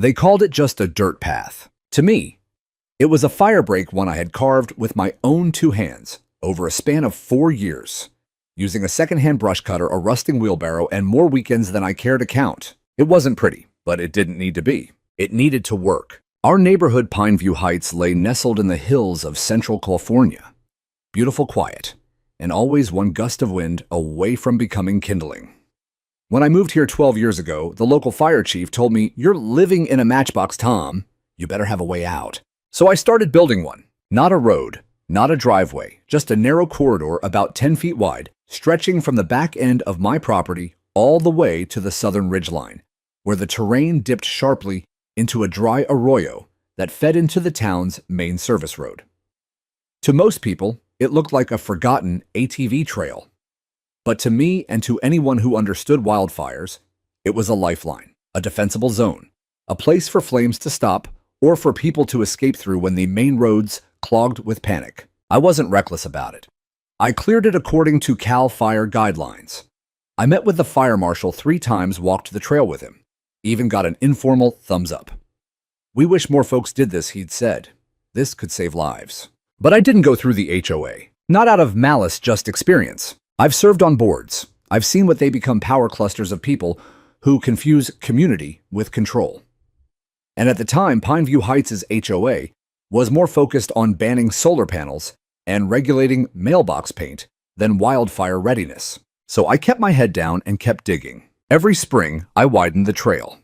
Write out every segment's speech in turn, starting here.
They called it just a dirt path. To me, it was a firebreak one I had carved with my own two hands over a span of 4 years, using a secondhand brush cutter, a rusting wheelbarrow, and more weekends than I care to count. It wasn't pretty, but it didn't need to be. It needed to work. Our neighborhood, Pineview Heights, lay nestled in the hills of Central California. Beautiful quiet, and always one gust of wind away from becoming kindling. When I moved here 12 years ago, the local fire chief told me, "You're living in a matchbox, Tom. You better have a way out." So I started building one. Not a road, not a driveway, just a narrow corridor about 10 feet wide, stretching from the back end of my property all the way to the southern ridgeline, where the terrain dipped sharply into a dry arroyo that fed into the town's main service road. To most people, it looked like a forgotten ATV trail. But to me and to anyone who understood wildfires, it was a lifeline, a defensible zone, a place for flames to stop or for people to escape through when the main roads clogged with panic. I wasn't reckless about it. I cleared it according to CAL FIRE guidelines. I met with the fire marshal 3 times, walked the trail with him, even got an informal thumbs up. "We wish more folks did this," he'd said. "This could save lives." But I didn't go through the HOA. Not out of malice, just experience. I've served on boards. I've seen what they become: power clusters of people who confuse community with control. And at the time, Pineview Heights' HOA was more focused on banning solar panels and regulating mailbox paint than wildfire readiness. So I kept my head down and kept digging. Every spring, I widened the trail.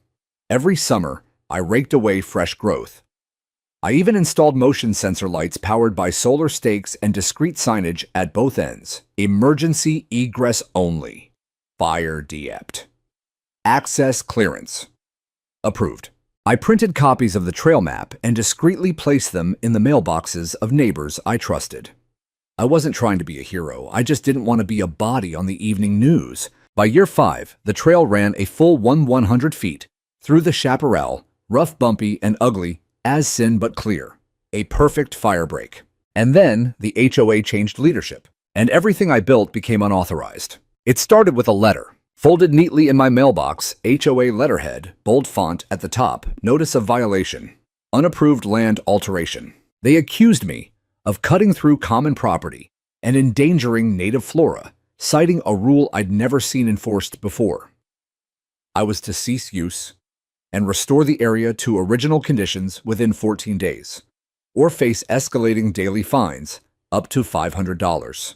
Every summer, I raked away fresh growth. I even installed motion sensor lights powered by solar stakes and discrete signage at both ends. Emergency egress only. Fire de-ept. Access clearance. Approved. I printed copies of the trail map and discreetly placed them in the mailboxes of neighbors I trusted. I wasn't trying to be a hero. I just didn't want to be a body on the evening news. By year 5, the trail ran a full 100 feet through the chaparral, rough, bumpy, and ugly as sin but clear. A perfect firebreak. And then the HOA changed leadership, and everything I built became unauthorized. It started with a letter, folded neatly in my mailbox, HOA letterhead, bold font at the top, notice of violation, unapproved land alteration. They accused me of cutting through common property and endangering native flora, citing a rule I'd never seen enforced before. I was to cease use and restore the area to original conditions within 14 days, or face escalating daily fines up to $500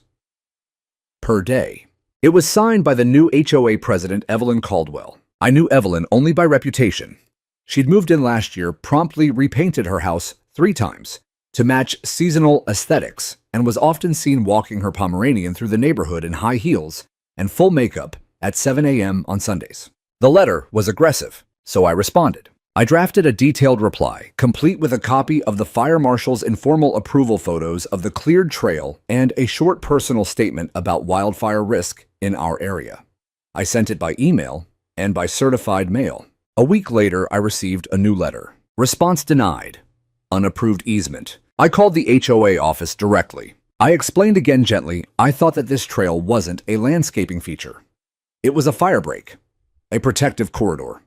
per day. It was signed by the new HOA president, Evelyn Caldwell. I knew Evelyn only by reputation. She'd moved in last year, promptly repainted her house 3 times to match seasonal aesthetics, and was often seen walking her Pomeranian through the neighborhood in high heels and full makeup at 7 a.m. on Sundays. The letter was aggressive, so I responded. I drafted a detailed reply, complete with a copy of the fire marshal's informal approval photos of the cleared trail and a short personal statement about wildfire risk in our area. I sent it by email and by certified mail. A week later, I received a new letter. Response denied. Unapproved easement. I called the HOA office directly. I explained again gently, I thought that this trail wasn't a landscaping feature. It was a firebreak, a protective corridor.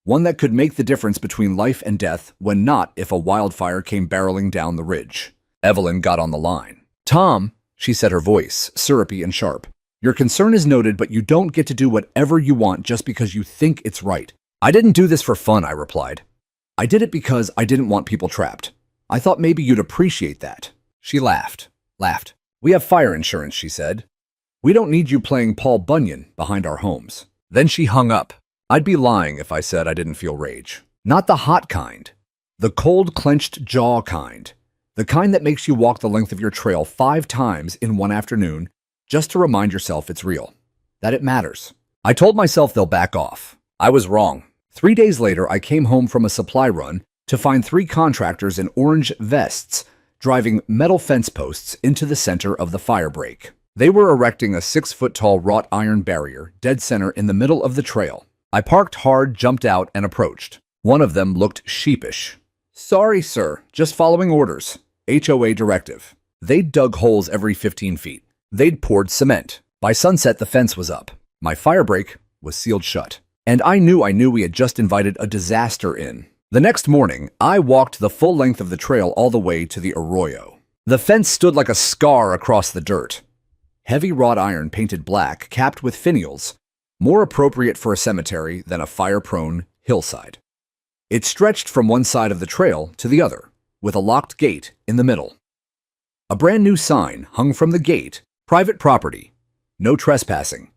One that could make the difference between life and death when not if a wildfire came barreling down the ridge. Evelyn got on the line. "Tom," she said, her voice syrupy and sharp, "your concern is noted, but you don't get to do whatever you want just because you think it's right." "I didn't do this for fun," I replied. "I did it because I didn't want people trapped. I thought maybe you'd appreciate that." She laughed. "We have fire insurance," she said. "We don't need you playing Paul Bunyan behind our homes." Then she hung up. I'd be lying if I said I didn't feel rage. Not the hot kind. The cold, clenched jaw kind. The kind that makes you walk the length of your trail 5 times in one afternoon just to remind yourself it's real, that it matters. I told myself they'll back off. I was wrong. 3 days later, I came home from a supply run to find 3 contractors in orange vests driving metal fence posts into the center of the firebreak. They were erecting a 6-foot-tall wrought iron barrier dead center in the middle of the trail. I parked hard, jumped out, and approached. One of them looked sheepish. "Sorry, sir, just following orders. HOA directive." They'd dug holes every 15 feet. They'd poured cement. By sunset, the fence was up. My firebreak was sealed shut. And I knew we had just invited a disaster in. The next morning, I walked the full length of the trail all the way to the arroyo. The fence stood like a scar across the dirt. Heavy wrought iron painted black, capped with finials, more appropriate for a cemetery than a fire-prone hillside. It stretched from one side of the trail to the other, with a locked gate in the middle. A brand new sign hung from the gate, private property, no trespassing,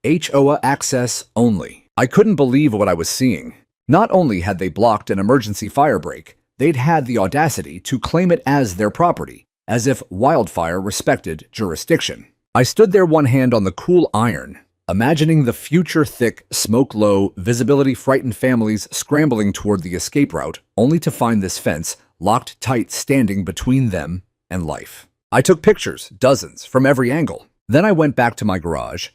HOA access only. I couldn't believe what I was seeing. Not only had they blocked an emergency fire break, they'd had the audacity to claim it as their property, as if wildfire respected jurisdiction. I stood there, one hand on the cool iron, imagining the future thick, smoke-low, visibility-frightened families scrambling toward the escape route, only to find this fence locked tight standing between them and life. I took pictures, dozens, from every angle. Then I went back to my garage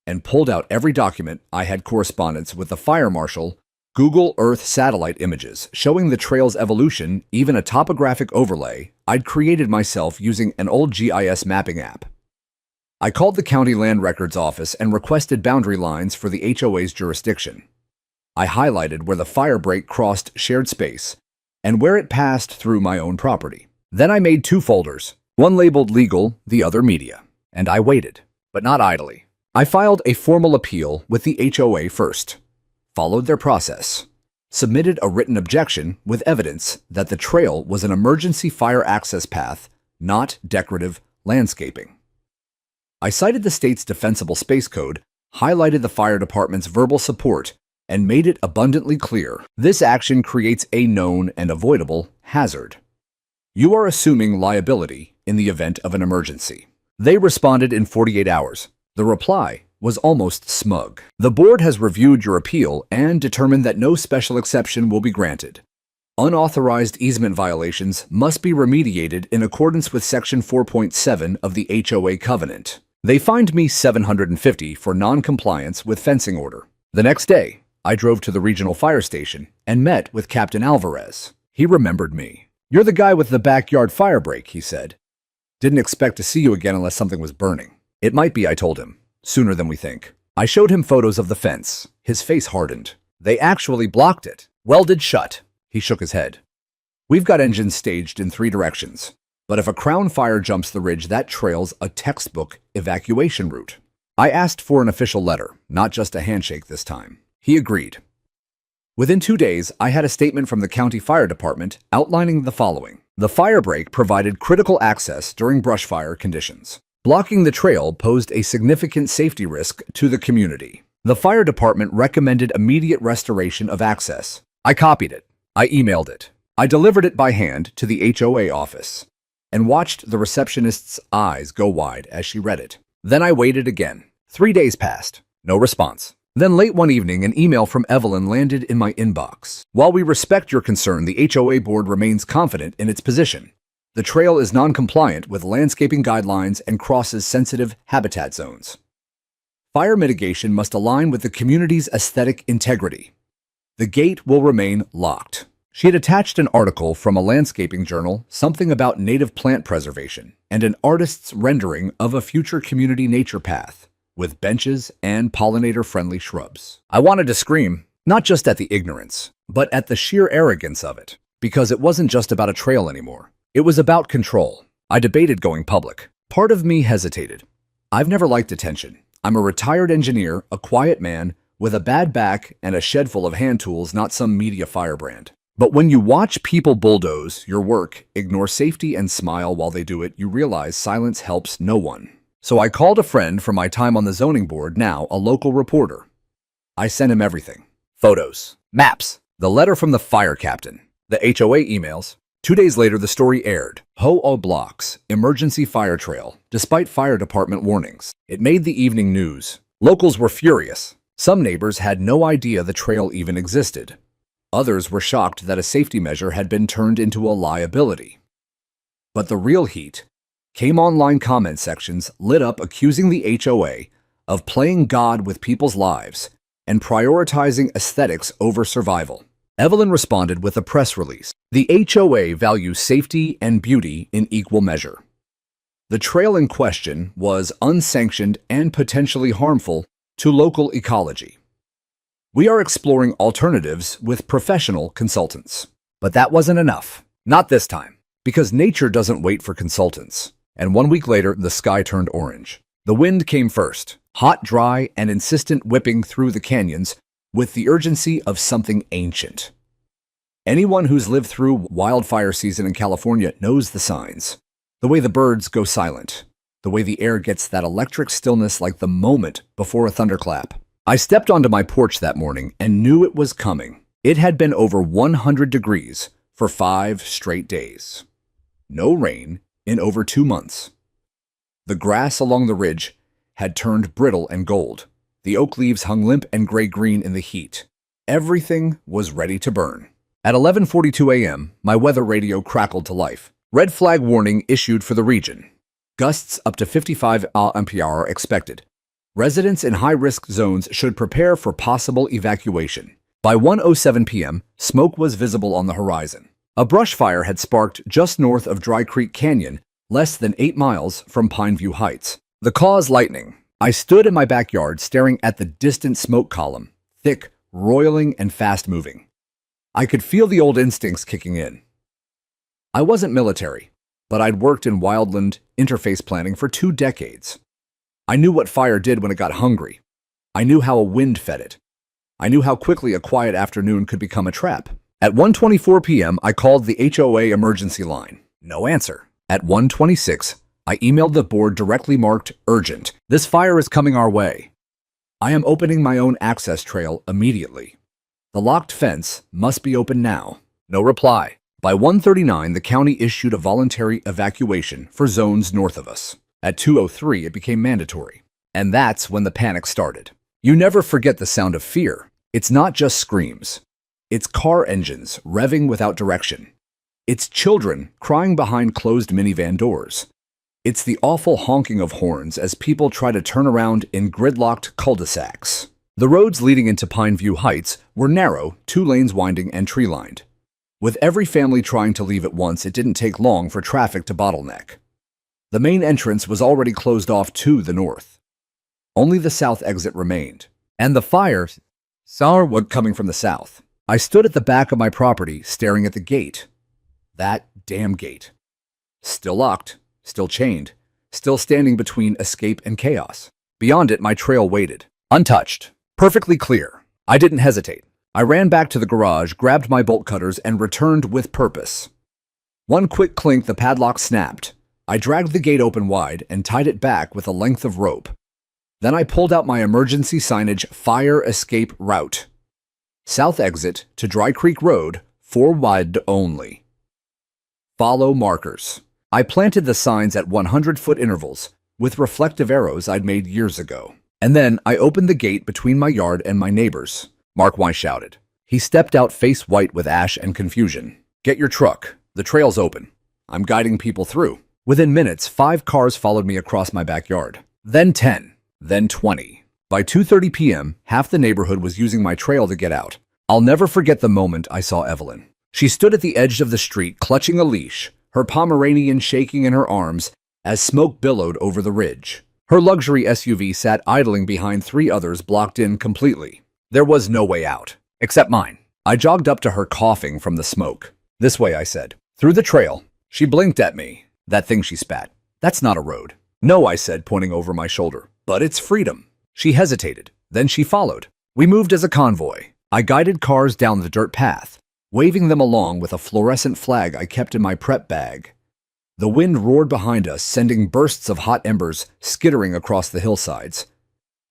and pulled out every document. I had correspondence with the fire marshal, Google Earth satellite images showing the trail's evolution, even a topographic overlay I'd created myself using an old GIS mapping app. I called the county land records office and requested boundary lines for the HOA's jurisdiction. I highlighted where the fire break crossed shared space and where it passed through my own property. Then I made 2 folders, one labeled legal, the other media, and I waited, but not idly. I filed a formal appeal with the HOA first, followed their process, submitted a written objection with evidence that the trail was an emergency fire access path, not decorative landscaping. I cited the state's defensible space code, highlighted the fire department's verbal support, and made it abundantly clear this action creates a known and avoidable hazard. You are assuming liability in the event of an emergency. They responded in 48 hours. The reply was almost smug. The board has reviewed your appeal and determined that no special exception will be granted. Unauthorized easement violations must be remediated in accordance with Section 4.7 of the HOA Covenant. They fined me $750 for non-compliance with fencing order. The next day, I drove to the regional fire station and met with Captain Alvarez. He remembered me. "You're the guy with the backyard fire break," he said. "Didn't expect to see you again unless something was burning." "It might be," I told him, "sooner than we think." I showed him photos of the fence. His face hardened. "They actually blocked it. Welded shut." He shook his head. "We've got engines staged in 3 directions. But if a crown fire jumps the ridge, that trails a textbook evacuation route." I asked for an official letter, not just a handshake this time. He agreed. Within 2 days, I had a statement from the county fire department outlining the following. The fire break provided critical access during brush fire conditions. Blocking the trail posed a significant safety risk to the community. The fire department recommended immediate restoration of access. I copied it. I emailed it. I delivered it by hand to the HOA office and watched the receptionist's eyes go wide as she read it. Then I waited again. 3 days passed. No response. Then late one evening, an email from Evelyn landed in my inbox. "While we respect your concern, the HOA board remains confident in its position. The trail is non-compliant with landscaping guidelines and crosses sensitive habitat zones. Fire mitigation must align with the community's aesthetic integrity. The gate will remain locked." She had attached an article from a landscaping journal, something about native plant preservation, and an artist's rendering of a future community nature path, with benches and pollinator-friendly shrubs. I wanted to scream, not just at the ignorance, but at the sheer arrogance of it, because it wasn't just about a trail anymore. It was about control. I debated going public. Part of me hesitated. I've never liked attention. I'm a retired engineer, a quiet man, with a bad back and a shed full of hand tools, not some media firebrand. But when you watch people bulldoze your work, ignore safety, and smile while they do it, you realize silence helps no one. So I called a friend from my time on the zoning board, now a local reporter. I sent him everything. Photos, maps, the letter from the fire captain, the HOA emails. 2 days later, the story aired. HOA blocks emergency fire trail, despite fire department warnings. It made the evening news. Locals were furious. Some neighbors had no idea the trail even existed. Others were shocked that a safety measure had been turned into a liability. But the real heat came online. Comment sections lit up accusing the HOA of playing God with people's lives and prioritizing aesthetics over survival. Evelyn responded with a press release. The HOA values safety and beauty in equal measure. The trail in question was unsanctioned and potentially harmful to local ecology. We are exploring alternatives with professional consultants. But that wasn't enough. Not this time. Because nature doesn't wait for consultants. And 1 week later, the sky turned orange. The wind came first, hot, dry, and insistent, whipping through the canyons with the urgency of something ancient. Anyone who's lived through wildfire season in California knows the signs. The way the birds go silent. The way the air gets that electric stillness like the moment before a thunderclap. I stepped onto my porch that morning and knew it was coming. It had been over 100 degrees for 5 straight days. No rain in over 2 months. The grass along the ridge had turned brittle and gold. The oak leaves hung limp and gray-green in the heat. Everything was ready to burn. At 11:42 a.m., my weather radio crackled to life. Red flag warning issued for the region. Gusts up to 55 mph are expected. Residents in high-risk zones should prepare for possible evacuation. By 1:07 p.m., smoke was visible on the horizon. A brush fire had sparked just north of Dry Creek Canyon, less than 8 miles from Pineview Heights. The cause lightning. I stood in my backyard staring at the distant smoke column, thick, roiling, and fast-moving. I could feel the old instincts kicking in. I wasn't military, but I'd worked in wildland interface planning for 2 decades. I knew what fire did when it got hungry. I knew how a wind fed it. I knew how quickly a quiet afternoon could become a trap. At 1:24 p.m., I called the HOA emergency line. No answer. At 1:26, I emailed the board directly marked urgent. This fire is coming our way. I am opening my own access trail immediately. The locked fence must be open now. No reply. By 1:39, the county issued a voluntary evacuation for zones north of us. At 2:03, it became mandatory. And that's when the panic started. You never forget the sound of fear. It's not just screams. It's car engines revving without direction. It's children crying behind closed minivan doors. It's the awful honking of horns as people try to turn around in gridlocked cul-de-sacs. The roads leading into Pineview Heights were narrow, 2 lanes winding and tree-lined. With every family trying to leave at once, it didn't take long for traffic to bottleneck. The main entrance was already closed off to the north. Only the south exit remained. And the fire were coming from the south. I stood at the back of my property, staring at the gate. That damn gate. Still locked, still chained, still standing between escape and chaos. Beyond it, my trail waited. Untouched. Perfectly clear. I didn't hesitate. I ran back to the garage, grabbed my bolt cutters, and returned with purpose. One quick clink, the padlock snapped. I dragged the gate open wide and tied it back with a length of rope. Then I pulled out my emergency signage, fire escape route. South exit to Dry Creek Road, 4 wide only. Follow markers. I planted the signs at 100-foot intervals with reflective arrows I'd made years ago. And then I opened the gate between my yard and my neighbor's. Mark Y shouted. He stepped out face white with ash and confusion. Get your truck. The trail's open. I'm guiding people through. Within minutes, 5 cars followed me across my backyard. Then 10. Then 20. By 2:30 p.m., half the neighborhood was using my trail to get out. I'll never forget the moment I saw Evelyn. She stood at the edge of the street, clutching a leash, her Pomeranian shaking in her arms as smoke billowed over the ridge. Her luxury SUV sat idling behind 3 others blocked in completely. There was no way out, except mine. I jogged up to her, coughing from the smoke. This way, I said. Through the trail. She blinked at me. That thing, she spat. That's not a road. No, I said, pointing over my shoulder. But it's freedom. She hesitated. Then she followed. We moved as a convoy. I guided cars down the dirt path, waving them along with a fluorescent flag I kept in my prep bag. The wind roared behind us, sending bursts of hot embers skittering across the hillsides.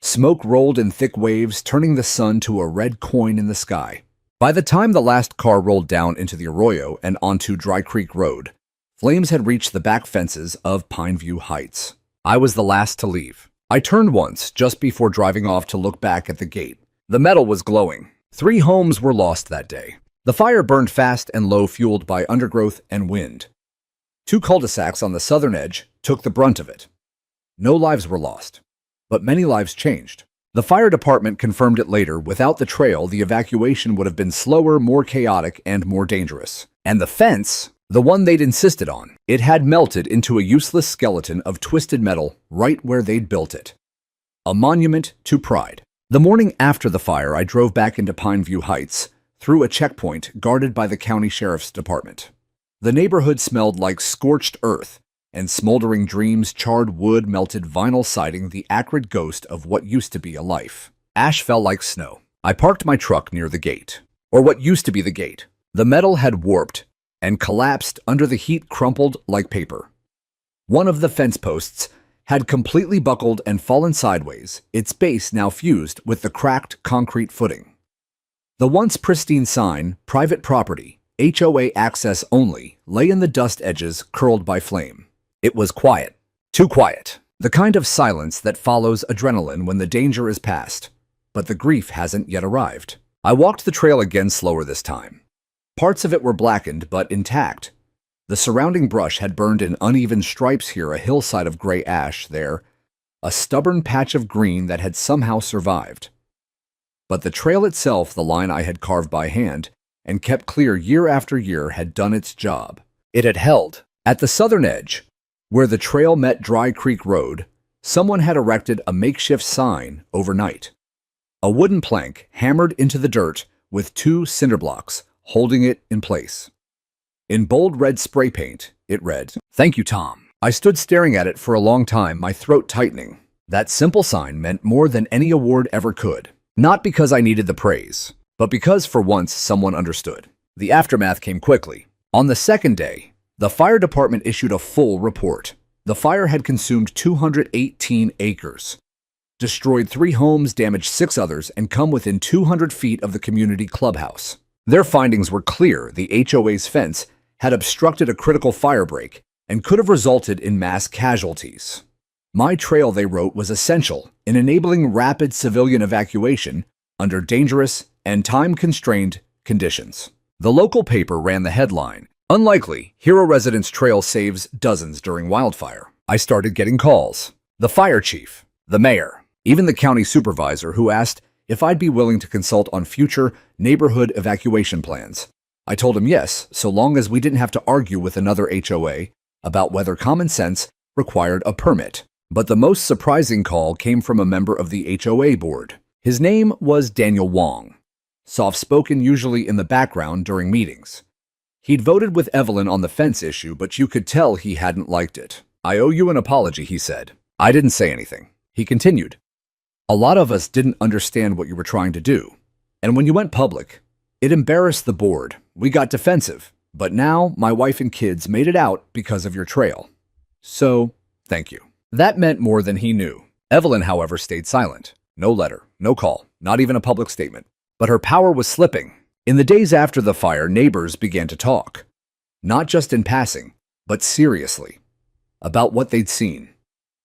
Smoke rolled in thick waves, turning the sun to a red coin in the sky. By the time the last car rolled down into the arroyo and onto Dry Creek Road, flames had reached the back fences of Pineview Heights. I was the last to leave. I turned once, just before driving off, to look back at the gate. The metal was glowing. 3 homes were lost that day. The fire burned fast and low, fueled by undergrowth and wind. 2 cul-de-sacs on the southern edge took the brunt of it. No lives were lost, but many lives changed. The fire department confirmed it later. Without the trail, the evacuation would have been slower, more chaotic, and more dangerous. And the fence, the one they'd insisted on, it had melted into a useless skeleton of twisted metal right where they'd built it. A monument to pride. The morning after the fire, I drove back into Pineview Heights through a checkpoint guarded by the county sheriff's department. The neighborhood smelled like scorched earth, and smoldering dreams, charred wood, melted vinyl siding, the acrid ghost of what used to be a life. Ash fell like snow. I parked my truck near the gate, or what used to be the gate. The metal had warped and collapsed under the heat, crumpled like paper. One of the fence posts had completely buckled and fallen sideways, its base now fused with the cracked concrete footing. The once pristine sign, "Private Property, HOA Access Only," lay in the dust edges curled by flame. It was quiet. Too quiet. The kind of silence that follows adrenaline when the danger is past, but the grief hasn't yet arrived. I walked the trail again, slower this time. Parts of it were blackened but intact. The surrounding brush had burned in uneven stripes, here a hillside of gray ash, there a stubborn patch of green that had somehow survived. But the trail itself, the line I had carved by hand and kept clear year after year, had done its job. It had held. At the southern edge, where the trail met Dry Creek Road, someone had erected a makeshift sign overnight. A wooden plank hammered into the dirt with 2 cinder blocks holding it in place. In bold red spray paint, it read, "Thank you, Tom." I stood staring at it for a long time, my throat tightening. That simple sign meant more than any award ever could. Not because I needed the praise, but because for once someone understood. The aftermath came quickly. On the second day, the fire department issued a full report. The fire had consumed 218 acres, destroyed 3 homes, damaged 6 others, and come within 200 feet of the community clubhouse. Their findings were clear. The HOA's fence had obstructed a critical firebreak and could have resulted in mass casualties. My trail, they wrote, was essential in enabling rapid civilian evacuation under dangerous and time-constrained conditions. The local paper ran the headline, "Unlikely, Hero Residence Trail Saves Dozens During Wildfire." I started getting calls. The fire chief, the mayor, even the county supervisor, who asked if I'd be willing to consult on future neighborhood evacuation plans. I told him yes, so long as we didn't have to argue with another HOA about whether common sense required a permit. But the most surprising call came from a member of the HOA board. His name was Daniel Wong, soft-spoken, usually in the background during meetings. He'd voted with Evelyn on the fence issue, but you could tell he hadn't liked it. "I owe you an apology," he said. I didn't say anything. He continued, "A lot of us didn't understand what you were trying to do. And when you went public, it embarrassed the board. We got defensive. But now my wife and kids made it out because of your trail. So, thank you." That meant more than he knew. Evelyn, however, stayed silent. No letter, no call, not even a public statement. But her power was slipping. In the days after the fire, neighbors began to talk. Not just in passing, but seriously. About what they'd seen.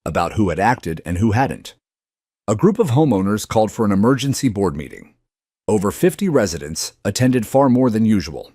About who had acted and who hadn't. A group of homeowners called for an emergency board meeting. Over 50 residents attended, far more than usual.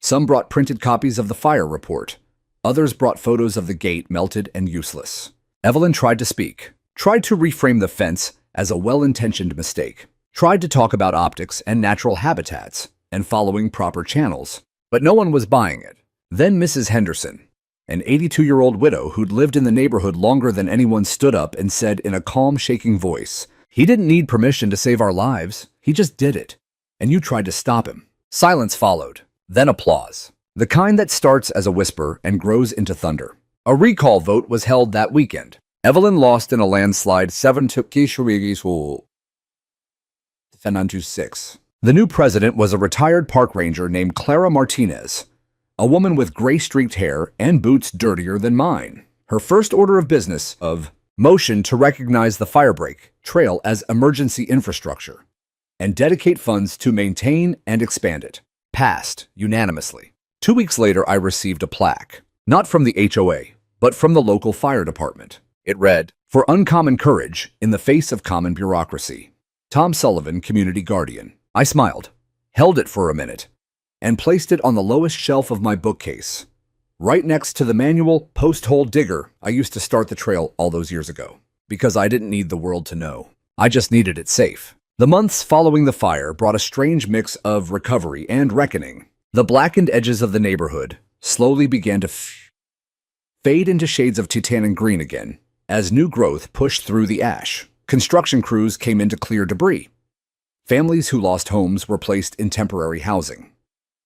Some brought printed copies of the fire report. Others brought photos of the gate, melted and useless. Evelyn tried to speak, tried to reframe the fence as a well-intentioned mistake, tried to talk about optics and natural habitats and following proper channels, but no one was buying it. Then Mrs. Henderson, an 82-year-old widow who'd lived in the neighborhood longer than anyone, stood up and said in a calm, shaking voice, "He didn't need permission to save our lives. He just did it. And you tried to stop him." Silence followed, then applause. The kind that starts as a whisper and grows into thunder. A recall vote was held that weekend. Evelyn lost in a landslide 7-6. The new president was a retired park ranger named Clara Martinez, a woman with gray-streaked hair and boots dirtier than mine. Her first order of business of motion to recognize the Firebreak trail as emergency infrastructure and dedicate funds to maintain and expand it. Passed unanimously. 2 weeks later, I received a plaque, not from the HOA, but from the local fire department. It read, "For uncommon courage in the face of common bureaucracy. Tom Sullivan, Community Guardian." I smiled, held it for a minute, and placed it on the lowest shelf of my bookcase, right next to the manual post-hole digger I used to start the trail all those years ago, because I didn't need the world to know. I just needed it safe. The months following the fire brought a strange mix of recovery and reckoning. The blackened edges of the neighborhood slowly began to fade into shades of titanium green again, as new growth pushed through the ash. Construction crews came in to clear debris. Families who lost homes were placed in temporary housing.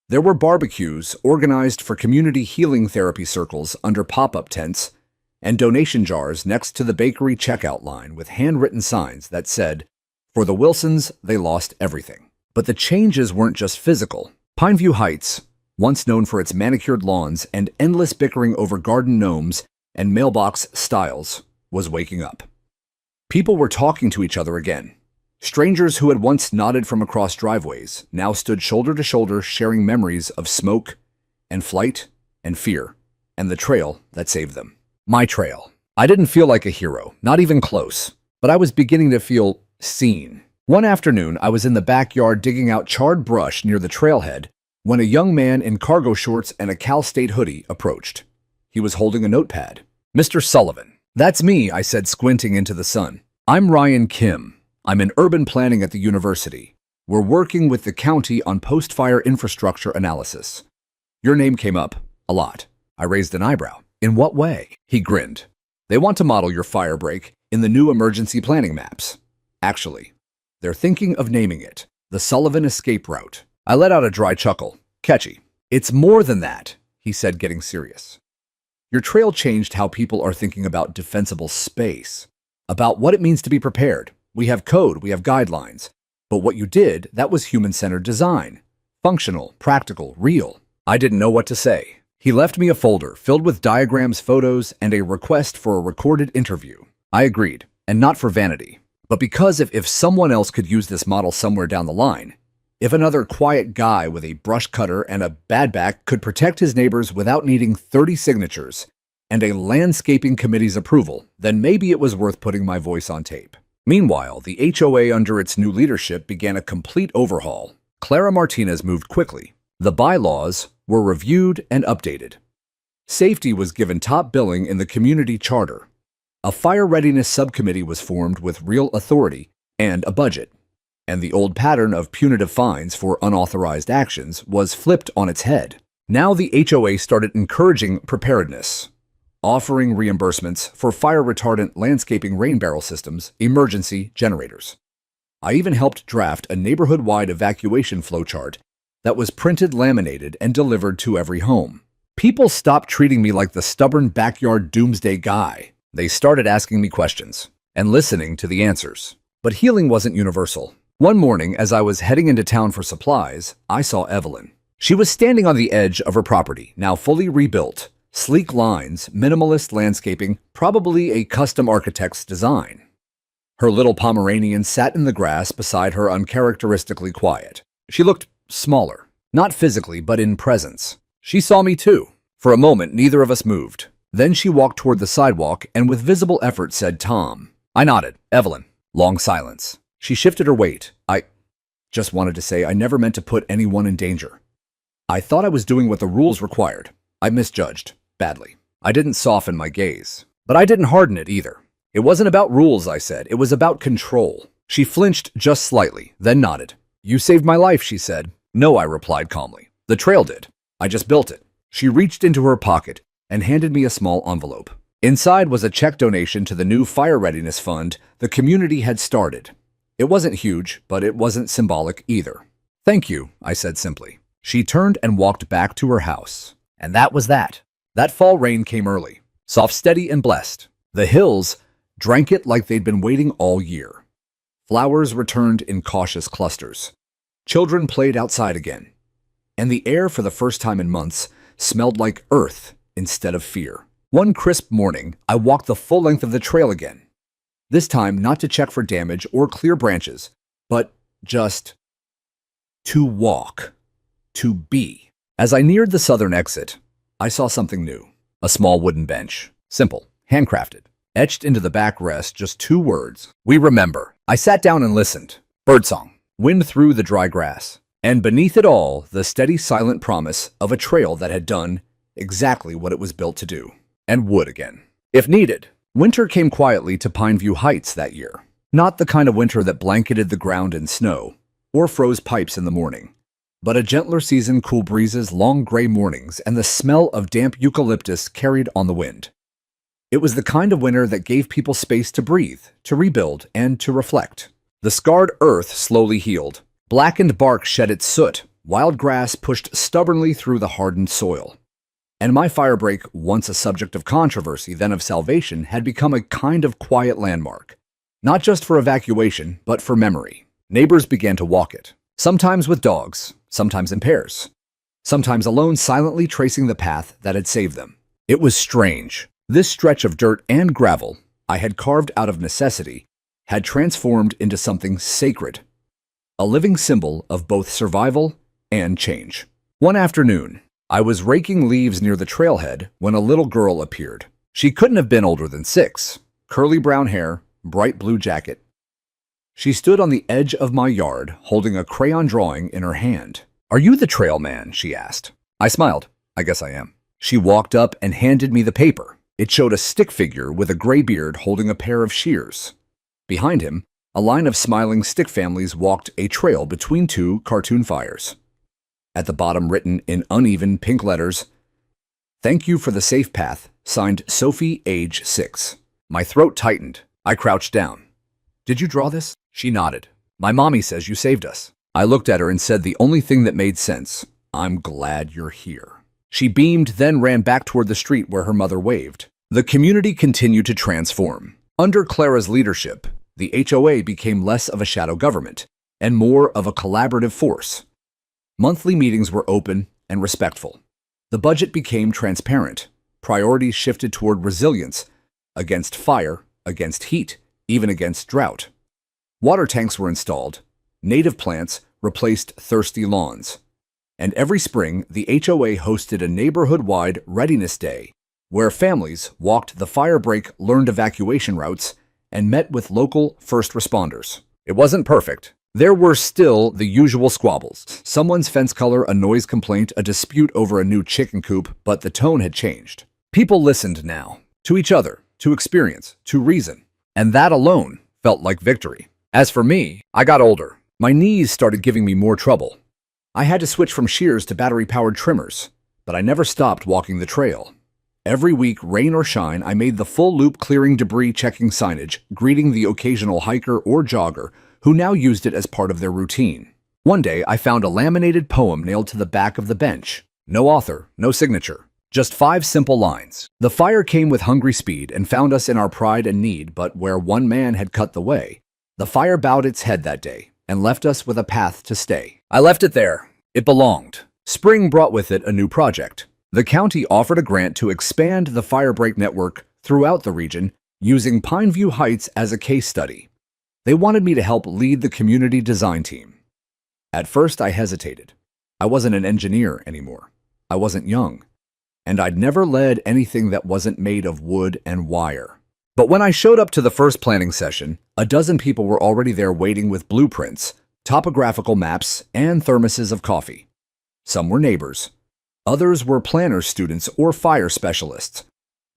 There were barbecues organized for community healing therapy circles under pop-up tents and donation jars next to the bakery checkout line with handwritten signs that said, "For the Wilsons, they lost everything." But the changes weren't just physical. Pineview Heights, once known for its manicured lawns and endless bickering over garden gnomes and mailbox styles, was waking up. People were talking to each other again. Strangers who had once nodded from across driveways now stood shoulder to shoulder sharing memories of smoke and flight and fear and the trail that saved them. My trail. I didn't feel like a hero, not even close, but I was beginning to feel seen. One afternoon, I was in the backyard digging out charred brush near the trailhead when a young man in cargo shorts and a Cal State hoodie approached. He was holding a notepad. "Mr. Sullivan." "That's me," I said, squinting into the sun. "I'm Ryan Kim. I'm in urban planning at the university. We're working with the county on post-fire infrastructure analysis." "Your name came up a lot." I raised an eyebrow. "In what way?" He grinned. "They want to model your Firebreak in the new emergency planning maps. Actually, they're thinking of naming it the Sullivan Escape Route." I let out a dry chuckle. "Catchy." "It's more than that," he said, getting serious. "Your trail changed how people are thinking about defensible space, about what it means to be prepared. We have code, we have guidelines. But what you did, that was human-centered design. Functional, practical, real." I didn't know what to say. He left me a folder filled with diagrams, photos, and a request for a recorded interview. I agreed, and not for vanity, but because if someone else could use this model somewhere down the line, if another quiet guy with a brush cutter and a bad back could protect his neighbors without needing 30 signatures and a landscaping committee's approval, then maybe it was worth putting my voice on tape. Meanwhile, the HOA under its new leadership began a complete overhaul. Clara Martinez moved quickly. The bylaws were reviewed and updated. Safety was given top billing in the community charter. A fire readiness subcommittee was formed with real authority and a budget. And the old pattern of punitive fines for unauthorized actions was flipped on its head. Now the HOA started encouraging preparedness, offering reimbursements for fire-retardant landscaping rain barrel systems, emergency generators. I even helped draft a neighborhood-wide evacuation flowchart that was printed, laminated, and delivered to every home. People stopped treating me like the stubborn backyard doomsday guy. They started asking me questions and listening to the answers. But healing wasn't universal. One morning, as I was heading into town for supplies, I saw Evelyn. She was standing on the edge of her property, now fully rebuilt. Sleek lines, minimalist landscaping, probably a custom architect's design. Her little Pomeranian sat in the grass beside her, uncharacteristically quiet. She looked smaller, not physically, but in presence. She saw me too. For a moment, neither of us moved. Then she walked toward the sidewalk and with visible effort said, "Tom." I nodded. "Evelyn." Long silence. She shifted her weight. I just wanted to say I never meant to put anyone in danger. I thought I was doing what the rules required. I misjudged. Badly. I didn't soften my gaze. But I didn't harden it either. "It wasn't about rules," I said. "It was about control." She flinched just slightly, then nodded. "You saved my life," she said. "No," I replied calmly. "The trail did. I just built it." She reached into her pocket and handed me a small envelope. Inside was a check donation to the new fire readiness fund the community had started. It wasn't huge, but it wasn't symbolic either. "Thank you," I said simply. She turned and walked back to her house. And that was that. That fall rain came early, soft, steady, and blessed. The hills drank it like they'd been waiting all year. Flowers returned in cautious clusters. Children played outside again. And the air, for the first time in months, smelled like earth instead of fear. One crisp morning, I walked the full length of the trail again. This time, not to check for damage or clear branches, but just to walk, to be. As I neared the southern exit, I saw something new. A small wooden bench. Simple, handcrafted. Etched into the backrest, just 2 words. "We remember." I sat down and listened. Birdsong. Wind through the dry grass. And beneath it all, the steady, silent promise of a trail that had done exactly what it was built to do. And would again, if needed. Winter came quietly to Pineview Heights that year. Not the kind of winter that blanketed the ground in snow or froze pipes in the morning, but a gentler season, cool breezes, long gray mornings, and the smell of damp eucalyptus carried on the wind. It was the kind of winter that gave people space to breathe, to rebuild, and to reflect. The scarred earth slowly healed. Blackened bark shed its soot. Wild grass pushed stubbornly through the hardened soil. And my firebreak, once a subject of controversy, then of salvation, had become a kind of quiet landmark. Not just for evacuation, but for memory. Neighbors began to walk it, sometimes with dogs, sometimes in pairs, sometimes alone, silently tracing the path that had saved them. It was strange. This stretch of dirt and gravel I had carved out of necessity had transformed into something sacred, a living symbol of both survival and change. One afternoon, I was raking leaves near the trailhead when a little girl appeared. She couldn't have been older than 6. Curly brown hair, bright blue jacket. She stood on the edge of my yard, holding a crayon drawing in her hand. "Are you the trail man?" she asked. I smiled. "I guess I am." She walked up and handed me the paper. It showed a stick figure with a gray beard holding a pair of shears. Behind him, a line of smiling stick families walked a trail between 2 cartoon fires. At the bottom, written in uneven pink letters, "Thank you for the safe path, signed Sophie, age 6. My throat tightened. I crouched down. "Did you draw this?" She nodded. "My mommy says you saved us." I looked at her and said the only thing that made sense, "I'm glad you're here." She beamed, then ran back toward the street where her mother waved. The community continued to transform. Under Clara's leadership, the HOA became less of a shadow government and more of a collaborative force. Monthly meetings were open and respectful. The budget became transparent. Priorities shifted toward resilience, against fire, against heat, even against drought. Water tanks were installed. Native plants replaced thirsty lawns. And every spring, the HOA hosted a neighborhood-wide readiness day where families walked the firebreak learned evacuation routes and met with local first responders. It wasn't perfect. There were still the usual squabbles. Someone's fence color, a noise complaint, a dispute over a new chicken coop, but the tone had changed. People listened now, to each other, to experience, to reason, and that alone felt like victory. As for me, I got older. My knees started giving me more trouble. I had to switch from shears to battery-powered trimmers, but I never stopped walking the trail. Every week, rain or shine, I made the full loop, clearing debris, checking signage, greeting the occasional hiker or jogger who now used it as part of their routine. One day, I found a laminated poem nailed to the back of the bench. No author, no signature, just 5 simple lines. The fire came with hungry speed and found us in our pride and need, but where one man had cut the way, the fire bowed its head that day and left us with a path to stay. I left it there. It belonged. Spring brought with it a new project. The county offered a grant to expand the firebreak network throughout the region, using Pineview Heights as a case study. They wanted me to help lead the community design team. At first, I hesitated. I wasn't an engineer anymore. I wasn't young. And I'd never led anything that wasn't made of wood and wire. But when I showed up to the first planning session, a dozen people were already there waiting with blueprints, topographical maps, and thermoses of coffee. Some were neighbors. Others were planners, students, or fire specialists.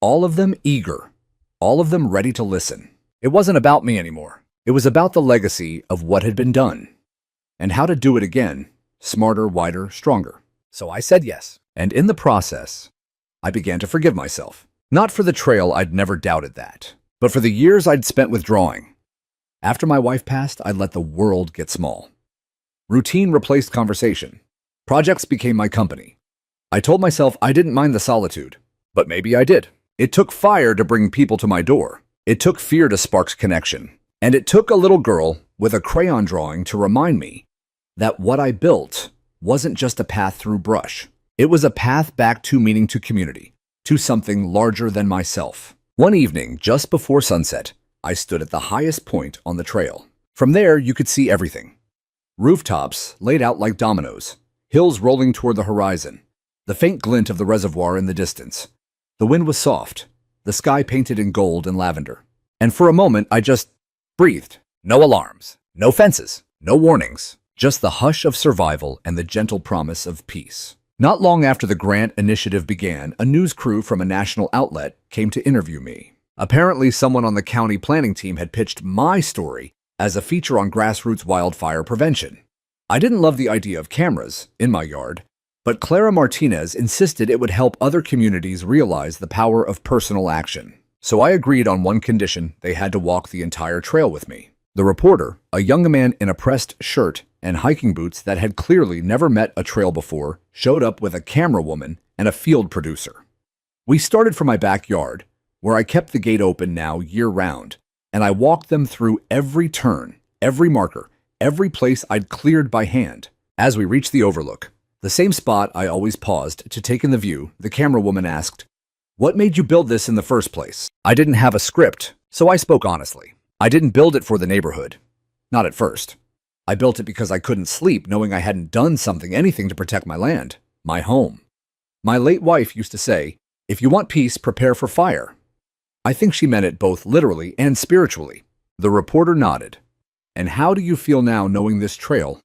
All of them eager. All of them ready to listen. It wasn't about me anymore. It was about the legacy of what had been done and how to do it again, smarter, wider, stronger. So I said yes. And in the process, I began to forgive myself. Not for the trail, I'd never doubted that, but for the years I'd spent withdrawing. After my wife passed, I'd let the world get small. Routine replaced conversation. Projects became my company. I told myself I didn't mind the solitude, but maybe I did. It took fire to bring people to my door. It took fear to spark connection. And it took a little girl with a crayon drawing to remind me that what I built wasn't just a path through brush. It was a path back to meaning, to community, to something larger than myself. One evening, just before sunset, I stood at the highest point on the trail. From there, you could see everything. Rooftops laid out like dominoes, hills rolling toward the horizon, the faint glint of the reservoir in the distance. The wind was soft, the sky painted in gold and lavender. And for a moment, I just breathed. No alarms, no fences, no warnings, just the hush of survival and the gentle promise of peace. Not long after the grant initiative began, a news crew from a national outlet came to interview me. Apparently, someone on the county planning team had pitched my story as a feature on grassroots wildfire prevention. I didn't love the idea of cameras in my yard, but Clara Martinez insisted it would help other communities realize the power of personal action. So I agreed on one condition: they had to walk the entire trail with me. The reporter, a young man in a pressed shirt and hiking boots that had clearly never met a trail before, showed up with a camera woman and a field producer. We started from my backyard, where I kept the gate open now year-round, and I walked them through every turn, every marker, every place I'd cleared by hand. As we reached the overlook, the same spot I always paused to take in the view, the camera woman asked, "What made you build this in the first place?" I didn't have a script, so I spoke honestly. I didn't build it for the neighborhood. Not at first. I built it because I couldn't sleep knowing I hadn't done anything to protect my land, my home. My late wife used to say, "If you want peace, prepare for fire." I think she meant it both literally and spiritually. The reporter nodded. "And how do you feel now knowing this trail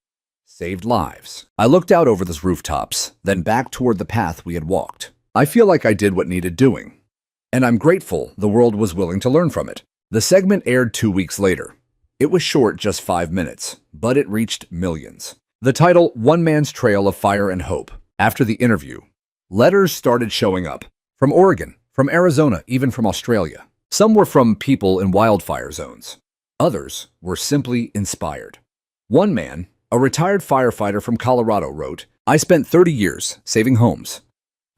saved lives?" I looked out over the rooftops, then back toward the path we had walked. I feel like I did what needed doing. And I'm grateful the world was willing to learn from it. The segment aired 2 weeks later. It was short, just 5 minutes, but it reached millions. The title, "One Man's Trail of Fire and Hope." After the interview, letters started showing up. From Oregon, from Arizona, even from Australia. Some were from people in wildfire zones. Others were simply inspired. One man, a retired firefighter from Colorado, wrote, "I spent 30 years saving homes.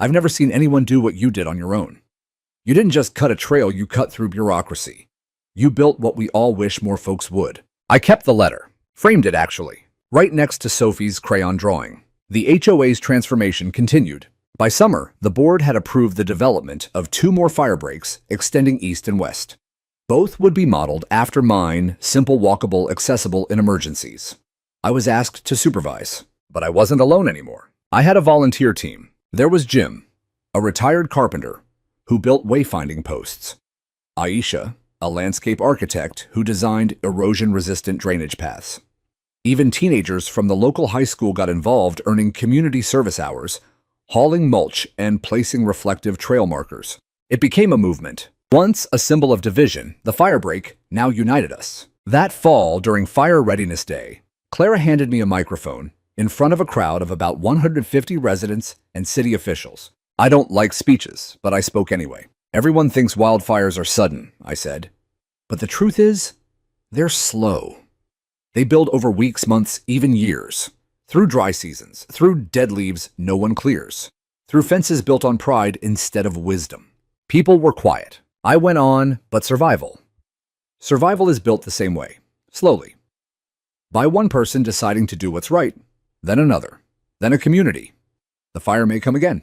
I've never seen anyone do what you did on your own. You didn't just cut a trail, you cut through bureaucracy. You built what we all wish more folks would." I kept the letter, framed it actually, right next to Sophie's crayon drawing. The HOA's transformation continued. By summer, the board had approved the development of 2 more firebreaks extending east and west. Both would be modeled after mine, simple, walkable, accessible in emergencies. I was asked to supervise, but I wasn't alone anymore. I had a volunteer team. There was Jim, a retired carpenter who built wayfinding posts. Aisha, a landscape architect who designed erosion-resistant drainage paths. Even teenagers from the local high school got involved, earning community service hours, hauling mulch and placing reflective trail markers. It became a movement. Once a symbol of division, the firebreak now united us. That fall, during Fire Readiness Day, Clara handed me a microphone in front of a crowd of about 150 residents and city officials. I don't like speeches, but I spoke anyway. "Everyone thinks wildfires are sudden," I said. "But the truth is, they're slow. They build over weeks, months, even years. Through dry seasons, through dead leaves no one clears, through fences built on pride instead of wisdom." People were quiet. I went on, but survival. Survival is built the same way, slowly. By one person deciding to do what's right, then another, then a community. The fire may come again.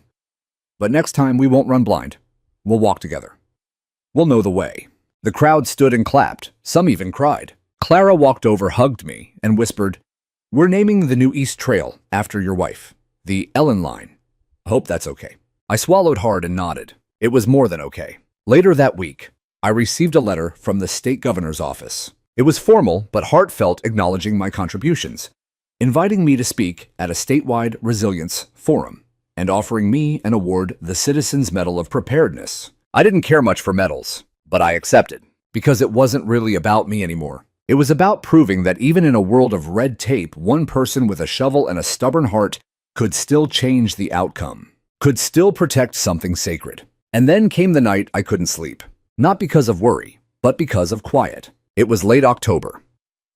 But next time we won't run blind. We'll walk together. We'll know the way. The crowd stood and clapped. Some even cried. Clara walked over, hugged me, and whispered, "We're naming the new East Trail after your wife, the Ellen Line. Hope that's okay." I swallowed hard and nodded. It was more than okay. Later that week, I received a letter from the state governor's office. It was formal but heartfelt, acknowledging my contributions, inviting me to speak at a statewide resilience forum, and offering me an award, the Citizens Medal of Preparedness. I didn't care much for medals, but I accepted, because it wasn't really about me anymore. It was about proving that even in a world of red tape, one person with a shovel and a stubborn heart could still change the outcome, could still protect something sacred. And then came the night I couldn't sleep, not because of worry, but because of quiet. It was late October.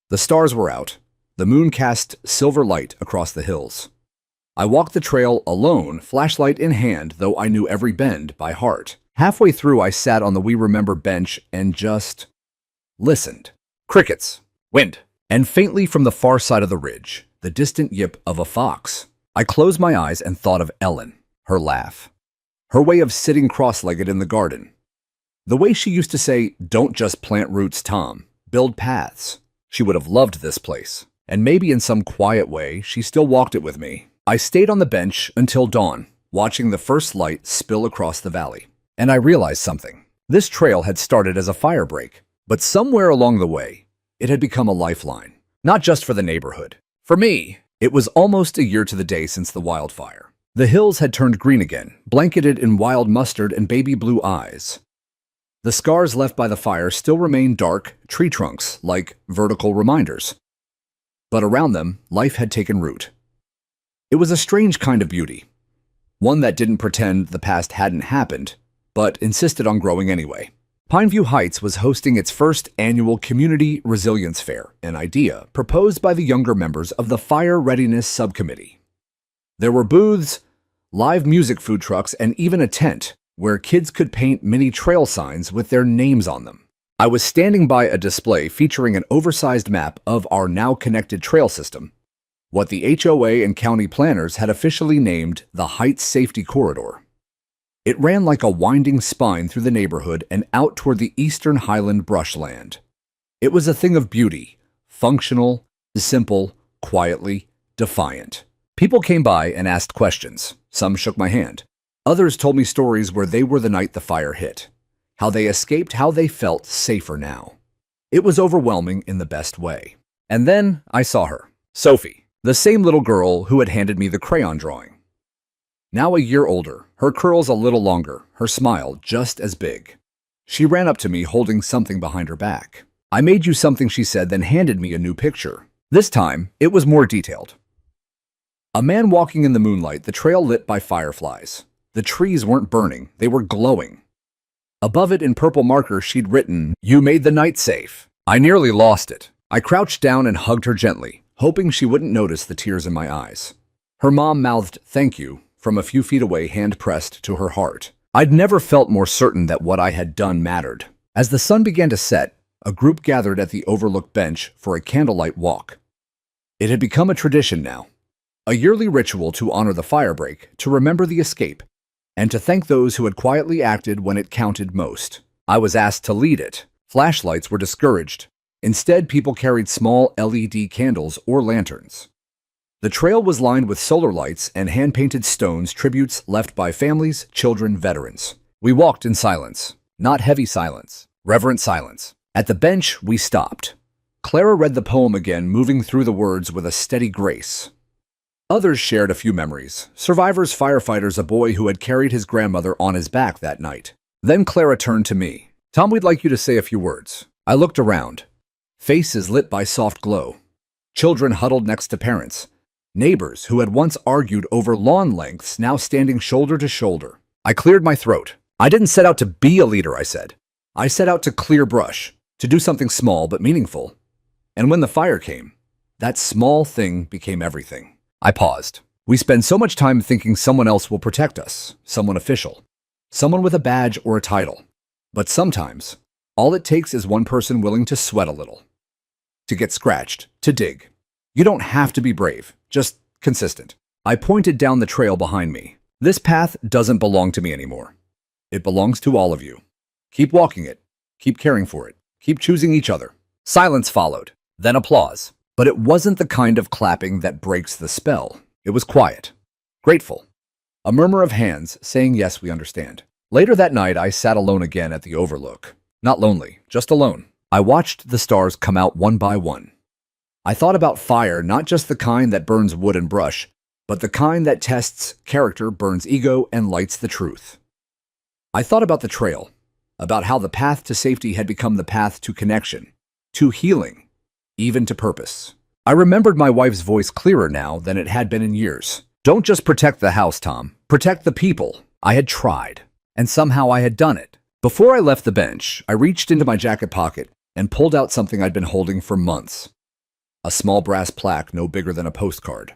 The stars were out. The moon cast silver light across the hills. I walked the trail alone, flashlight in hand, though I knew every bend by heart. Halfway through, I sat on the We Remember bench and just listened. Crickets, wind, and faintly from the far side of the ridge, the distant yip of a fox. I closed my eyes and thought of Ellen, her laugh, her way of sitting cross-legged in the garden. The way she used to say, "Don't just plant roots, Tom, build paths." She would have loved this place, and maybe in some quiet way, she still walked it with me. I stayed on the bench until dawn, watching the first light spill across the valley. And I realized something. This trail had started as a firebreak, but somewhere along the way, it had become a lifeline. Not just for the neighborhood. For me, it was almost a year to the day since the wildfire. The hills had turned green again, blanketed in wild mustard and baby blue eyes. The scars left by the fire still remained dark tree trunks, like vertical reminders. But around them, life had taken root. It was a strange kind of beauty. One that didn't pretend the past hadn't happened, but insisted on growing anyway. Pineview Heights was hosting its first annual Community Resilience Fair, an idea proposed by the younger members of the Fire Readiness Subcommittee. There were booths, live music food trucks, and even a tent where kids could paint mini trail signs with their names on them. I was standing by a display featuring an oversized map of our now connected trail system, what the HOA and county planners had officially named the Heights Safety Corridor. It ran like a winding spine through the neighborhood and out toward the eastern highland brushland. It was a thing of beauty, functional, simple, quietly defiant. People came by and asked questions. Some shook my hand. Others told me stories where they were the night the fire hit, how they escaped, how they felt safer now. It was overwhelming in the best way. And then I saw her, Sophie, the same little girl who had handed me the crayon drawing. Now a year older, her curls a little longer, her smile just as big. She ran up to me holding something behind her back. "I made you something," she said, then handed me a new picture. This time, it was more detailed. A man walking in the moonlight, the trail lit by fireflies. The trees weren't burning, they were glowing. Above it in purple marker, she'd written, "You made the night safe." I nearly lost it. I crouched down and hugged her gently, hoping she wouldn't notice the tears in my eyes. Her mom mouthed, "Thank you," from a few feet away, hand pressed to her heart. I'd never felt more certain that what I had done mattered. As the sun began to set, a group gathered at the overlook bench for a candlelight walk. It had become a tradition now, a yearly ritual to honor the firebreak, to remember the escape, and to thank those who had quietly acted when it counted most. I was asked to lead it. Flashlights were discouraged. Instead, people carried small LED candles or lanterns. The trail was lined with solar lights and hand-painted stones, tributes left by families, children, veterans. We walked in silence. Not heavy silence, reverent silence. At the bench, we stopped. Clara read the poem again, moving through the words with a steady grace. Others shared a few memories. Survivors, firefighters, a boy who had carried his grandmother on his back that night. Then Clara turned to me. "Tom, we'd like you to say a few words." I looked around. Faces lit by soft glow. Children huddled next to parents. Neighbors who had once argued over lawn lengths now standing shoulder to shoulder. I cleared my throat. "I didn't set out to be a leader," I said. "I set out to clear brush, to do something small but meaningful. And when the fire came, that small thing became everything." I paused. We spend so much time thinking someone else will protect us, someone official, someone with a badge or a title. But sometimes, all it takes is one person willing to sweat a little, to get scratched, to dig. You don't have to be brave, just consistent. I pointed down the trail behind me. "This path doesn't belong to me anymore. It belongs to all of you. Keep walking it. Keep caring for it. Keep choosing each other." Silence followed, then applause. But it wasn't the kind of clapping that breaks the spell. It was quiet, grateful. A murmur of hands saying, "Yes, we understand." Later that night, I sat alone again at the overlook. Not lonely, just alone. I watched the stars come out one by one. I thought about fire, not just the kind that burns wood and brush, but the kind that tests character, burns ego, and lights the truth. I thought about the trail, about how the path to safety had become the path to connection, to healing, even to purpose. I remembered my wife's voice clearer now than it had been in years. "Don't just protect the house, Tom. Protect the people." I had tried, and somehow I had done it. Before I left the bench, I reached into my jacket pocket and pulled out something I'd been holding for months. A small brass plaque no bigger than a postcard.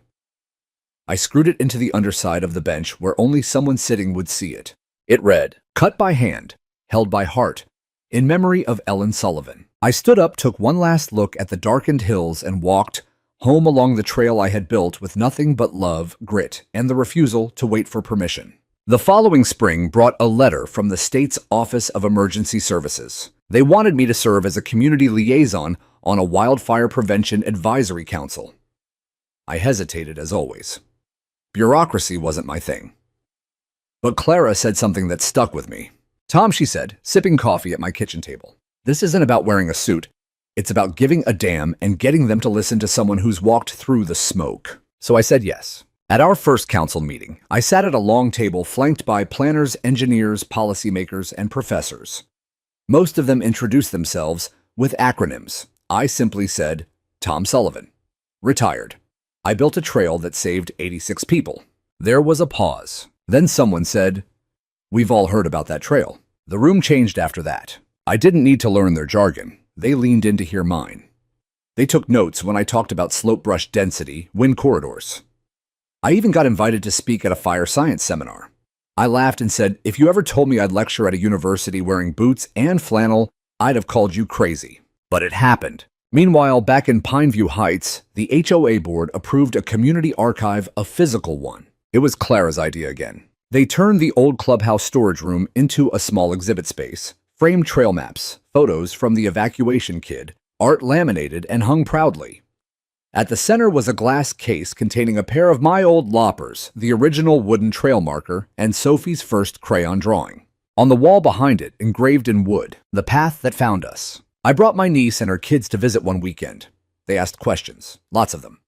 I screwed it into the underside of the bench where only someone sitting would see it. It read, "Cut by hand, held by heart, in memory of Ellen Sullivan." I stood up, took one last look at the darkened hills, and walked home along the trail I had built with nothing but love, grit, and the refusal to wait for permission. The following spring brought a letter from the state's Office of Emergency Services. They wanted me to serve as a community liaison on a wildfire prevention advisory council. I hesitated, as always. Bureaucracy wasn't my thing. But Clara said something that stuck with me. "Tom," she said, sipping coffee at my kitchen table, "this isn't about wearing a suit. It's about giving a damn and getting them to listen to someone who's walked through the smoke." So I said yes. At our first council meeting, I sat at a long table flanked by planners, engineers, policymakers, and professors. Most of them introduced themselves with acronyms. I simply said, "Tom Sullivan, retired. I built a trail that saved 86 people." There was a pause. Then someone said, "We've all heard about that trail." The room changed after that. I didn't need to learn their jargon. They leaned in to hear mine. They took notes when I talked about slope brush density, wind corridors. I even got invited to speak at a fire science seminar. I laughed and said, if you ever told me I'd lecture at a university wearing boots and flannel, I'd have called you crazy. But it happened. Meanwhile, back in Pineview Heights, the HOA board approved a community archive, a physical one. It was Clara's idea again. They turned the old clubhouse storage room into a small exhibit space, framed trail maps, photos from the evacuation kid, art laminated and hung proudly. At the center was a glass case containing a pair of my old loppers, the original wooden trail marker, and Sophie's first crayon drawing. On the wall behind it, engraved in wood, the path that found us. I brought my niece and her kids to visit one weekend. They asked questions, lots of them.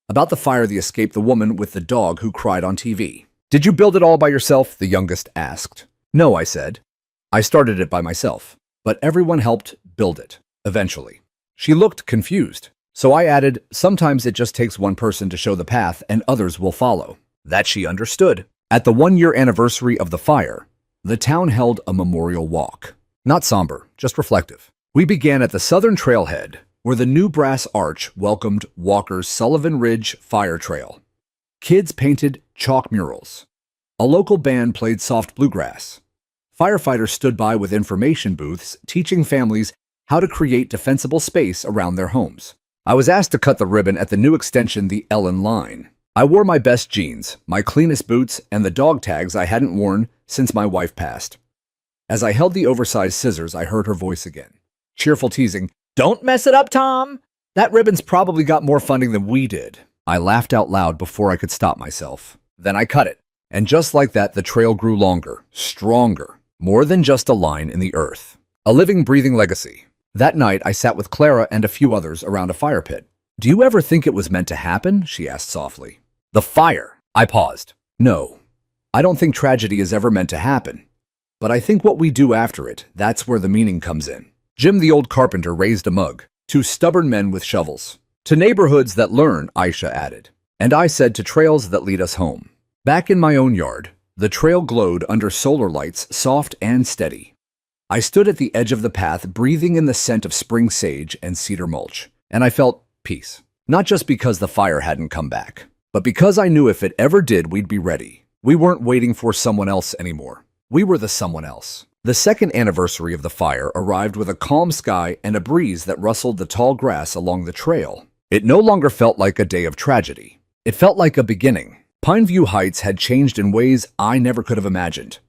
About the fire that escaped the woman with the dog who cried on TV. Did you build it all by yourself? The youngest asked. No, I said. I started it by myself, but everyone helped build it, eventually. She looked confused. So I added, sometimes it just takes one person to show the path and others will follow. That she understood. At the 1-year anniversary of the fire, the town held a memorial walk. Not somber, just reflective. We began at the southern trailhead, where the new brass arch welcomed walkers' Sullivan Ridge Fire Trail. Kids painted chalk murals. A local band played soft bluegrass. Firefighters stood by with information booths, teaching families how to create defensible space around their homes. I was asked to cut the ribbon at the new extension, the Ellen line. I wore my best jeans, my cleanest boots, and the dog tags I hadn't worn since my wife passed. As I held the oversized scissors, I heard her voice again. Cheerful teasing, "Don't mess it up, Tom! That ribbon's probably got more funding than we did." I laughed out loud before I could stop myself. Then I cut it. And just like that, the trail grew longer, stronger, more than just a line in the earth. A living, breathing legacy. That night, I sat with Clara and a few others around a fire pit. Do you ever think it was meant to happen? She asked softly. The fire. I paused. No, I don't think tragedy is ever meant to happen. But I think what we do after it, that's where the meaning comes in. Jim, the old carpenter, raised a mug. 2 stubborn men with shovels. To neighborhoods that learn, Aisha added. And I said, to trails that lead us home. Back in my own yard, the trail glowed under solar lights, soft and steady. I stood at the edge of the path, breathing in the scent of spring sage and cedar mulch, and I felt peace. Not just because the fire hadn't come back, but because I knew if it ever did, we'd be ready. We weren't waiting for someone else anymore. We were the someone else. The second anniversary of the fire arrived with a calm sky and a breeze that rustled the tall grass along the trail. It no longer felt like a day of tragedy. It felt like a beginning. Pineview Heights had changed in ways I never could have imagined.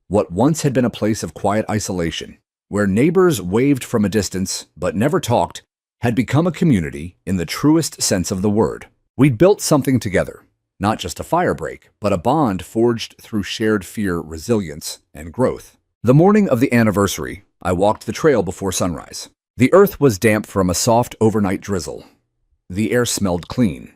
What once had been a place of quiet isolation, where neighbors waved from a distance but never talked, had become a community in the truest sense of the word. We'd built something together, not just a firebreak, but a bond forged through shared fear, resilience, and growth. The morning of the anniversary, I walked the trail before sunrise. The earth was damp from a soft overnight drizzle. The air smelled clean.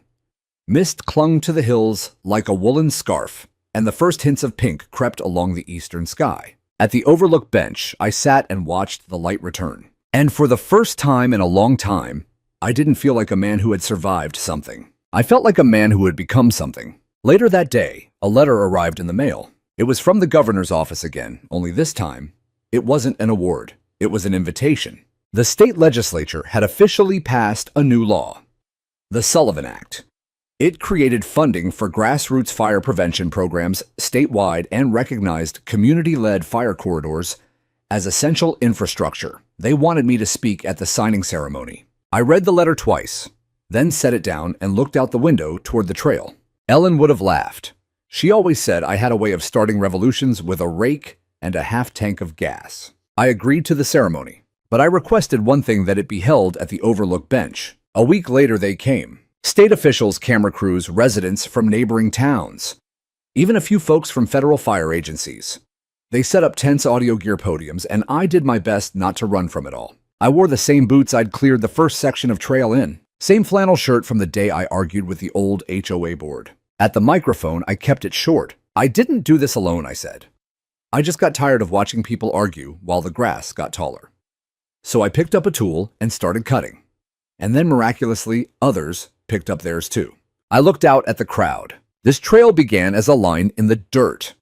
Mist clung to the hills like a woolen scarf, and the first hints of pink crept along the eastern sky. At the overlook bench, I sat and watched the light return. And for the first time in a long time, I didn't feel like a man who had survived something. I felt like a man who had become something. Later that day, a letter arrived in the mail. It was from the governor's office again, only this time, it wasn't an award. It was an invitation. The state legislature had officially passed a new law, the Sullivan Act. It created funding for grassroots fire prevention programs statewide and recognized community-led fire corridors as essential infrastructure. They wanted me to speak at the signing ceremony. I read the letter twice, then set it down and looked out the window toward the trail. Ellen would have laughed. She always said I had a way of starting revolutions with a rake and a half-tank of gas. I agreed to the ceremony, but I requested one thing, that it be held at the overlook bench. A week later they came. State officials, camera crews, residents from neighboring towns, even a few folks from federal fire agencies. They set up tense audio gear podiums, and I did my best not to run from it all. I wore the same boots I'd cleared the first section of trail in, same flannel shirt from the day I argued with the old HOA board. At the microphone, I kept it short. I didn't do this alone, I said. I just got tired of watching people argue while the grass got taller. So I picked up a tool and started cutting. And then miraculously, others picked up theirs too. I looked out at the crowd. This trail began as a line in the dirt.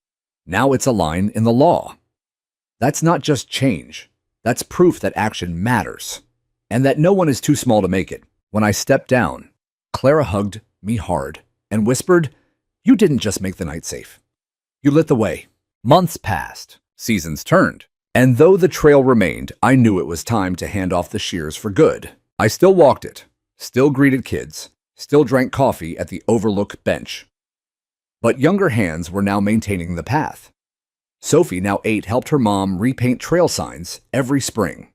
Now it's a line in the law. That's not just change. That's proof that action matters, and that no one is too small to make it. When I stepped down, Clara hugged me hard and whispered, "You didn't just make the night safe. You lit the way." Months passed, seasons turned, and though the trail remained, I knew it was time to hand off the shears for good. I still walked it, still greeted kids, still drank coffee at the overlook bench. But younger hands were now maintaining the path. Sophie, now 8, helped her mom repaint trail signs every spring.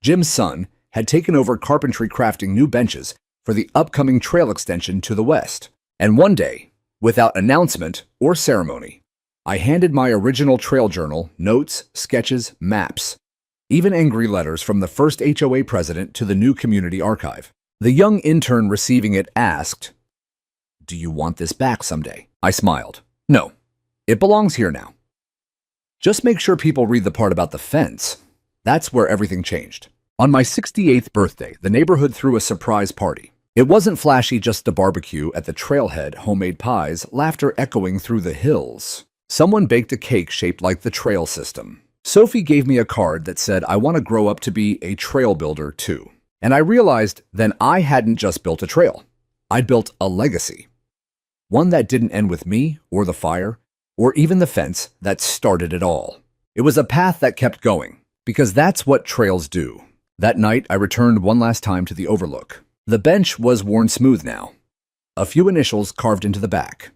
Jim's son had taken over carpentry, crafting new benches for the upcoming trail extension to the west. And one day, without announcement or ceremony, I handed my original trail journal, notes, sketches, maps, even angry letters from the first HOA president to the new community archive. The young intern receiving it asked, "Do you want this back someday?" I smiled. "No, it belongs here now. Just make sure people read the part about the fence." That's where everything changed. On my 68th birthday, the neighborhood threw a surprise party. It wasn't flashy, just a barbecue at the trailhead, homemade pies, laughter echoing through the hills. Someone baked a cake shaped like the trail system. Sophie gave me a card that said, "I want to grow up to be a trail builder too." And I realized then I hadn't just built a trail. I'd built a legacy. One that didn't end with me or the fire or even the fence that started it all. It was a path that kept going, because that's what trails do. That night, I returned one last time to the overlook. The bench was worn smooth now, a few initials carved into the back.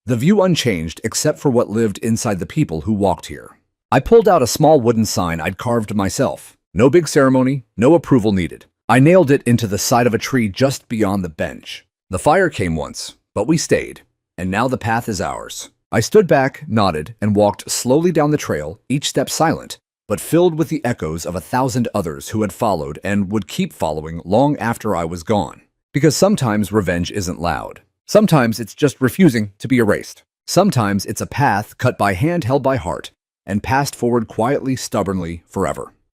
The view unchanged except for what lived inside the people who walked here. I pulled out a small wooden sign I'd carved myself. No big ceremony, no approval needed. I nailed it into the side of a tree just beyond the bench. The fire came once, but we stayed, and now the path is ours. I stood back, nodded, and walked slowly down the trail, each step silent, but filled with the echoes of 1,000 others who had followed and would keep following long after I was gone. Because sometimes revenge isn't loud. Sometimes it's just refusing to be erased. Sometimes it's a path cut by hand held by heart and passed forward quietly, stubbornly, forever.